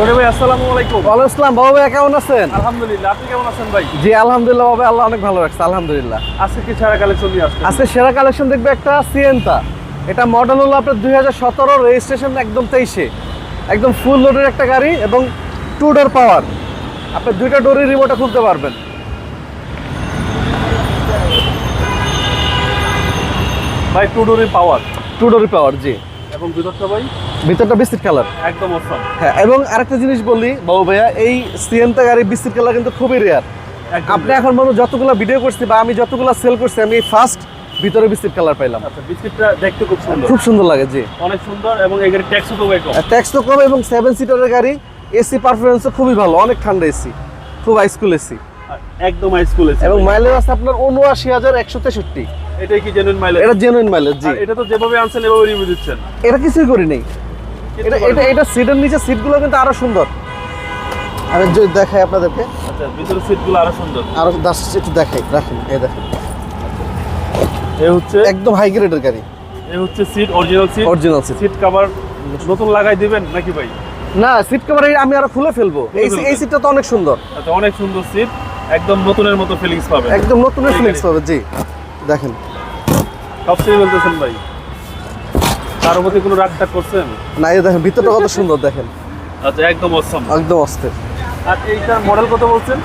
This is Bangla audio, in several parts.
রনি ভাই আসসালামু আলাইকুম। ওয়ালাইকুম আসসালাম। বাবা ভাই কেমন আছেন? আলহামদুলিল্লাহ, আপনি কেমন আছেন ভাই? জি আলহামদুলিল্লাহ বাবা, আল্লাহ অনেক ভালো রাখছে আলহামদুলিল্লাহ। আজকে কি সেরা কালেকশন নিয়ে আসছেন? আজকে সেরা কালেকশন দেখবে একটা সিয়েন্তা। এটা মডেল হলো আপনার 2017, রেজিস্ট্রেশন একদম 23-এ। একদম ফুল লোডের একটা গাড়ি এবং 2 ডোর পাওয়ার। আপনি 2টা ডোরের রিমোটে খুলতে পারবেন। ভাই 2 ডোরের পাওয়ার। 2 ডোরের পাওয়ার জি। এবং ভিতরটা ভাই ভিতরটা বিস্কিট কালার। একদম অসম। হ্যাঁ, এবং আরেকটা জিনিস বলি বাবু ভাইয়া, এই সিয়েন্তা গাড়ি বিস্কিট কালার কিন্তু খুবই রেয়ার। আপনি এখন মনে যতগুলো ভিডিও করছি বা আমি যতগুলো সেল করছি, আমি ফার্স্ট ভিতরে বিস্কিট কালার পাইলাম। আচ্ছা, বিস্কিটটা দেখতে খুব সুন্দর। খুব সুন্দর লাগে জি। অনেক সুন্দর এবং এই গাড়ির ট্যাক্সও তো কম। ট্যাক্স তো কম এবং 7 সিটারের গাড়ি। এসি পারফরম্যান্সও খুবই ভালো, অনেক ঠান্ডা এসি, খুব হাইস্কুল এসি। একদম হাইস্কুল এসি। এবং মাইলেজ আছে আপনার ৭৯,১63। এটাই কি জেনুইন মাইলেজ? এটা জেনুইন মাইলেজ জি। এটা তো যেভাবে আনছেন এভাবে রিভিউ দিচ্ছেন। এটা কিছুই করি নেই। এটা সিটের নিচে সিটগুলো কিন্তু আরো সুন্দর। আমি যদি দেখাই আপনাদেরকে। আচ্ছা, ভিতরের সিটগুলো আরো সুন্দর। আরো একটু দেখাই, রাখেন এই দেখেন। এই হচ্ছে একদম হাই গ্রেডের গাড়ি। এই হচ্ছে seat, original seat. Original seat. Seat cover নতুন লাগাই দিবেন নাকি ভাই? না, সিট কভার আমি আরো খুলে ফেলবো। এই সিটটা তো অনেক সুন্দর। আচ্ছা, অনেক সুন্দর সিট, একদম নতুনের মতো ফিলিংস পাবেন। একদম নতুনের ফিলিংস পাবে জি। দেখেন সবচেয়ে বলতেছেন ভাই, কারোর মধ্যে কোনো রাগ টাগ করছেন? না, এই দেখেন ভিতরটা কত সুন্দর দেখেন। আচ্ছা, একদম অসম। একদম অস্থির। আর এইটার মডেল কত বলছেন?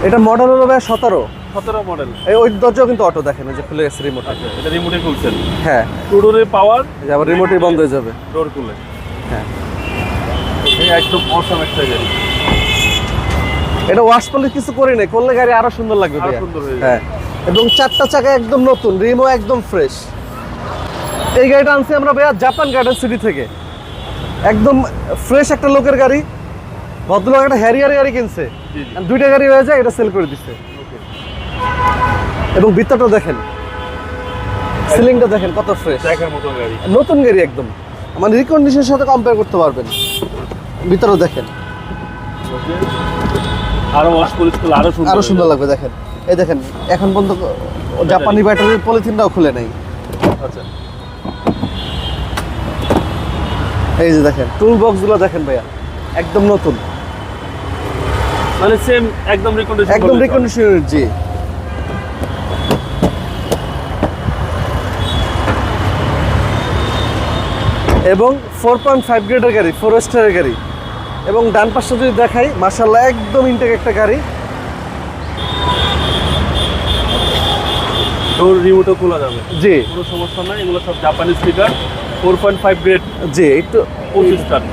এটা মডেল হলো ভাই 17। 17 মডেল। এই ওই দরজাও কিন্তু অটো, দেখেন এই যে খুলে গেছে রিমোট। আচ্ছা, এটা রিমোটে খুলছেন। হ্যাঁ, 2 ডোরের পাওয়ার। এই যে আবার রিমোটই বন্ধ হয়ে যাবে। ডোর খুলে। হ্যাঁ, এই একদম অসম একটা গাড়ি। এটা ওয়াশ করলে কিছু করি নাই, করলে গাড়ি আরো সুন্দর লাগবে আরো ভাইয়া। সুন্দর হয়ে যাবে। হ্যাঁ, এবং 4টা চাকা একদম নতুন, রিমও একদম ফ্রেশ। এই গাড়িটা আনছি আমরা ভাইয়া জাপান গার্ডেন সিটি থেকে। একদম ফ্রেশ একটা লোকের গাড়ি। ভদ্রলোক একটা হ্যারিয়ার গাড়ি কিনছে, জি, জি। 2টা গাড়ি হয়ে যায়, এটা সেল করে দিচ্ছে। ওকে। এবং ভিতরটা দেখেন, সিলিংটা দেখেন কত ফ্রেশ, দেখার মতো গাড়ি। নতুন গাড়ি একদম। মানে রিকন্ডিশনের সাথে কম্পেয়ার করতে পারবেন। ভিতরে দেখেন ওকে। আরো ওয়াশ পলিশ করলে আরো সুন্দর। আরো সুন্দর লাগবে দেখেন। এই দেখেন এখন পর্যন্ত জাপানি ব্যাটারির পলিথিনটাও খুলে নেই। আচ্ছা, এই যে দেখেন টুল বক্স গুলো দেখেন ভাইয়া, একদম নতুন, মানে সেম একদম রিকন্ডিশন। একদম রিকন্ডিশনের জি। এবং 4.5 গ্রেডের গাড়ি, 4 স্টারের গাড়ি। এবং ডান পাশটা যদি দেখাই, মাশাআল্লাহ একদম ইনটেক একটা গাড়ি। ডোর রিমোটও খোলা যাবে, জি কোনো সমস্যা নাই। এগুলো সব জাপানি স্পিকার, 4.5 গ্রেড, জি। একটু 25 টান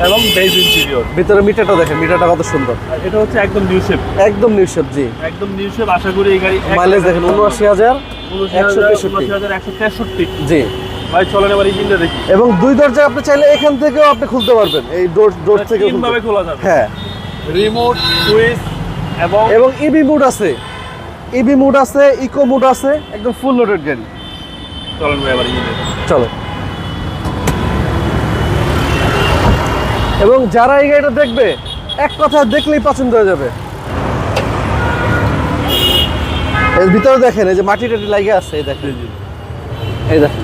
এবং বেজ ইন্টেরিয়র। ভিতরে মিটারটা দেখেন, মিটারটা কত সুন্দর। আর এটা হচ্ছে একদম নিউ শেপ। একদম নিউ শেপ জি। একদম নিউ শেপ। আশা করি এই গাড়ি মাইলেজ দেখেন 79,163 79,163 জি। ভাই চলেন এবার ইঞ্জিনটা দেখি। এবং 2 দরজা আপনি চাইলে এখান থেকেও আপনি খুলতে পারবেন, এই ডোর থেকে তিন ভাবে খোলা যাবে। হ্যাঁ, রিমোট, সুইচ এবং ইবি মুড আছে, ইবি মুড আছে, ইকো মুড আছে, একদম ফুল লোডেড গাড়ি। চলেন ভাই এবার ইঞ্জিনটা চলো। এবং যারা এই গাড়িটা দেখবে, এক কথা দেখলেই পছন্দ হয়ে যাবে। এর ভিতরে দেখেন এই যে মাটি টাটি লাগে আছে, এই দেখেন, এই দেখেন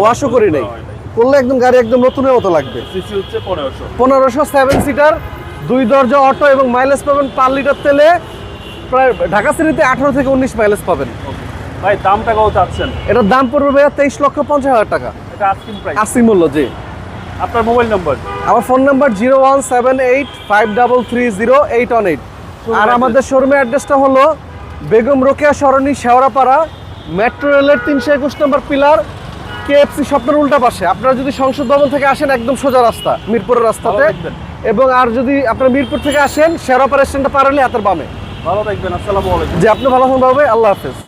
ওয়াশও করি নাই, করলে একদম গাড়ি একদম নতুনের মতো লাগবে। সিসি হচ্ছে 1500। 1500 7 সিটার, 2 দরজা অটো এবং মাইলেজ পাবেন পার লিটার তেলে প্রায় ঢাকা সিটিতে 18 থেকে 19 মাইলেজ পাবেন। ভাই দামটা কত চাচ্ছেন? এটার দাম পড়বে ভাইয়া 23,50,000 টাকা। এটা আস্কিং প্রাইস। আশি মূল্য জি। আপনার মোবাইল নাম্বার? আমার ফোন নাম্বার 01785330818। আর আমাদের শোরুমের অ্যাড্রেসটা হলো বেগম রোকেয়া সরণি, শেওড়াপাড়া, মেট্রো রেলের 321 নম্বর পিলার, কেএফসি স্বপ্নের উল্টা পাশে। আপনারা যদি সংসদ ভবন থেকে আসেন, একদম সোজা রাস্তা, মিরপুরের রাস্তাতে। এবং আর যদি আপনারা মিরপুর থেকে আসেন, শেওড়াপাড়া স্ট্যান্ডটা পার হলে হাতের বামে। ভালো থাকবেন। আসসালামু আলাইকুম। যে আপনি ভালো থাকবেন বাবু ভাই, আল্লাহ হাফেজ।